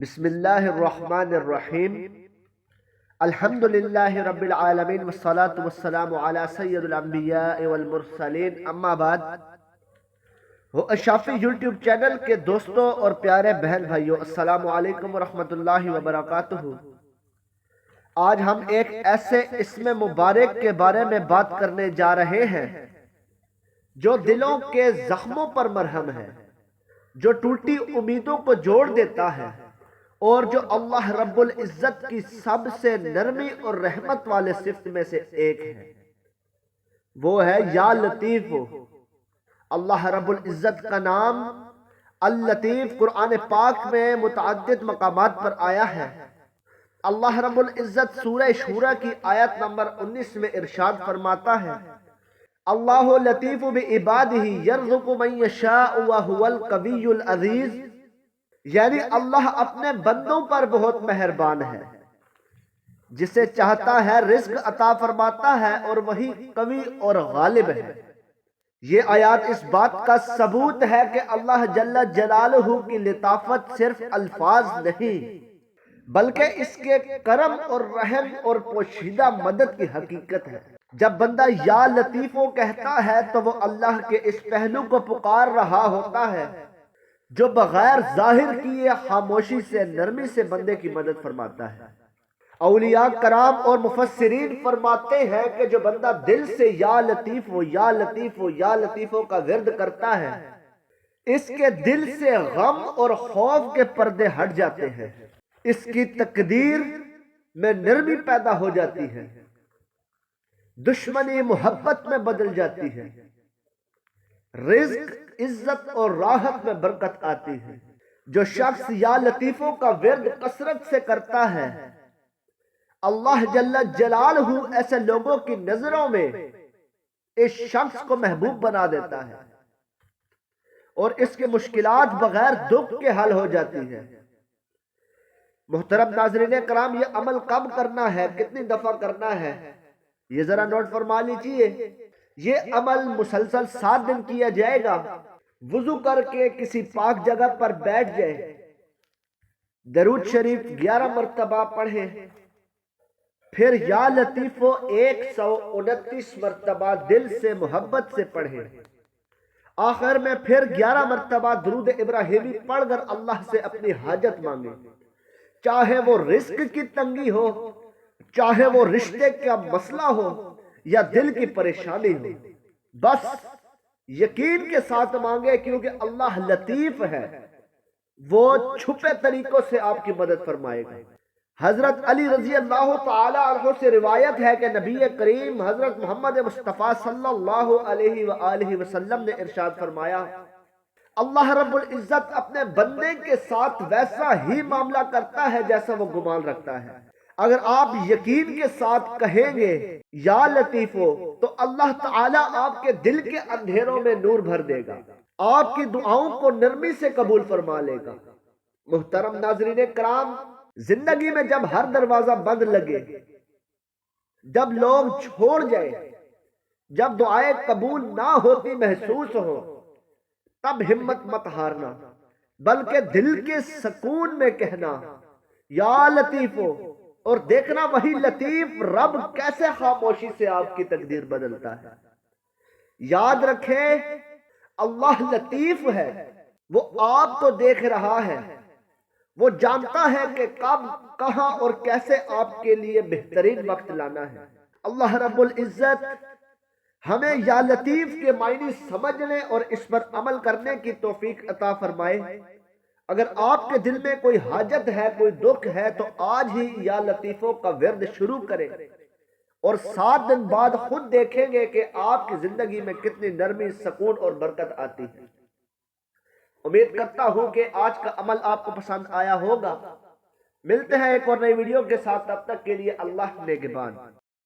بسم اللہ الرحمن الرحیم الحمدللہ رب العالمین والصلاة والسلام علی سید الانبیاء والمرسلین اما بعد اشافی یوٹیوب چینل کے دوستوں اور پیارے بہن بھائیوں السلام علیکم ورحمۃ اللہ وبرکاتہ۔ آج ہم ایک ایسے اسم مبارک کے بارے میں بات کرنے جا رہے ہیں جو دلوں کے زخموں پر مرہم ہے، جو ٹوٹی امیدوں کو جوڑ دیتا ہے اور جو اللہ رب العزت کی سب سے نرمی اور رحمت والے صفت میں سے ایک ہے، وہ ہے یا لطیف۔ اللہ رب العزت کا نام اللطیف قرآن پاک میں متعدد مقامات پر آیا ہے۔ اللہ رب العزت سورہ شورى کی آیت نمبر 19 میں ارشاد فرماتا ہے، اللہ لطیف بعبادہ یرزق من یشاء وہو القوی العزیز، یعنی اللہ اپنے بندوں پر بہت مہربان ہے، جسے چاہتا ہے رزق عطا فرماتا ہے اور وہی قوی اور غالب ہے۔ یہ آیات اس بات کا ثبوت ہے کہ اللہ جل جلالہ کی لطافت صرف الفاظ نہیں بلکہ اس کے کرم اور رحم اور پوشیدہ مدد کی حقیقت ہے۔ جب بندہ یا لطیفو کہتا ہے تو وہ اللہ کے اس پہلو کو پکار رہا ہوتا ہے جو بغیر ظاہر کیے خاموشی سے نرمی سے بندے کی مدد فرماتا ہے۔ اولیاء کرام اور مفسرین فرماتے ہیں کہ جو بندہ دل سے یا لطیفو یا لطیفو یا لطیفو کا ورد کرتا ہے، اس کے دل سے غم اور خوف کے پردے ہٹ جاتے ہیں، اس کی تقدیر میں نرمی پیدا ہو جاتی ہے، دشمنی محبت میں بدل جاتی ہے، رزق عزت اور راحت میں برکت آتی ہے۔ جو شخص یا لطیفوں کا ورد کثرت سے کرتا ہے، اللہ جل جلالہ ایسے لوگوں کی نظروں میں اس شخص کو محبوب بنا دیتا ہے اور اس کی مشکلات بغیر دکھ کے حل ہو جاتی ہیں۔ محترم ناظرین کرام، یہ عمل کب کرنا ہے، کتنی دفعہ کرنا ہے، یہ ذرا نوٹ فرما لیجئے۔ یہ عمل مسلسل 7 دن کیا جائے گا۔ وضو کر کے کسی پاک جگہ پر بیٹھ جائے، درود شریف 11 مرتبہ پڑھیں، پھر یا لطیفو 129 مرتبہ دل سے محبت سے پڑھیں، آخر میں پھر 11 مرتبہ درود ابراہیمی پڑھ کر اللہ سے اپنی حاجت مانگیں، چاہے وہ رزق کی تنگی ہو، چاہے وہ رشتے کا مسئلہ ہو یا دل کی پریشانی ہو، بس یقین کے ساتھ مانگے، کیونکہ اللہ لطیف ہے، وہ چھپے طریقوں سے آپ کی مدد فرمائے گا۔ حضرت علی رضی اللہ تعالی عنہ سے روایت ہے کہ نبی کریم حضرت محمد مصطفیٰ صلی اللہ علیہ وآلہ وسلم نے ارشاد فرمایا، اللہ رب العزت اپنے بندے کے ساتھ ویسا ہی معاملہ کرتا ہے جیسا وہ گمان رکھتا ہے۔ اگر آپ یقین کے ساتھ کہیں گے یا لطیفو تو اللہ تعالیٰ آپ کے دل کے اندھیروں میں نور بھر دے گا، آپ کی دعاؤں کو نرمی سے قبول فرما لے گا۔ محترم ناظرین کرام، زندگی میں جب ہر دروازہ بند لگے، جب لوگ چھوڑ جائیں، جب دعائیں قبول نہ ہوتی محسوس ہو، تب ہمت مت ہارنا، بلکہ دل کے سکون میں کہنا یا لطیفو، اور دیکھنا وہی لطیف رب کیسے خاموشی سے آپ کی تقدیر بدلتا ہے۔ یاد رکھیں، اللہ لطیف ہے، وہ آپ کو دیکھ رہا ہے، وہ جانتا ہے کہ کب، کہاں اور کیسے آپ کے لیے بہترین وقت لانا ہے۔ اللہ رب العزت ہمیں یا لطیف کے معنی سمجھنے اور اس پر عمل کرنے کی توفیق عطا فرمائے۔ اگر آپ کے دل میں کوئی حاجت ہے، کوئی دکھ ہے، تو آج ہی یا لطیفوں کا ورد شروع کریں اور 7 دن بعد خود دیکھیں گے کہ آپ کی زندگی میں کتنی نرمی، سکون اور برکت آتی ہے۔ امید کرتا ہوں کہ آج کا عمل آپ کو پسند آیا ہوگا۔ ملتے ہیں ایک اور نئی ویڈیو کے ساتھ، تب تک کے لیے اللہ نگہبان۔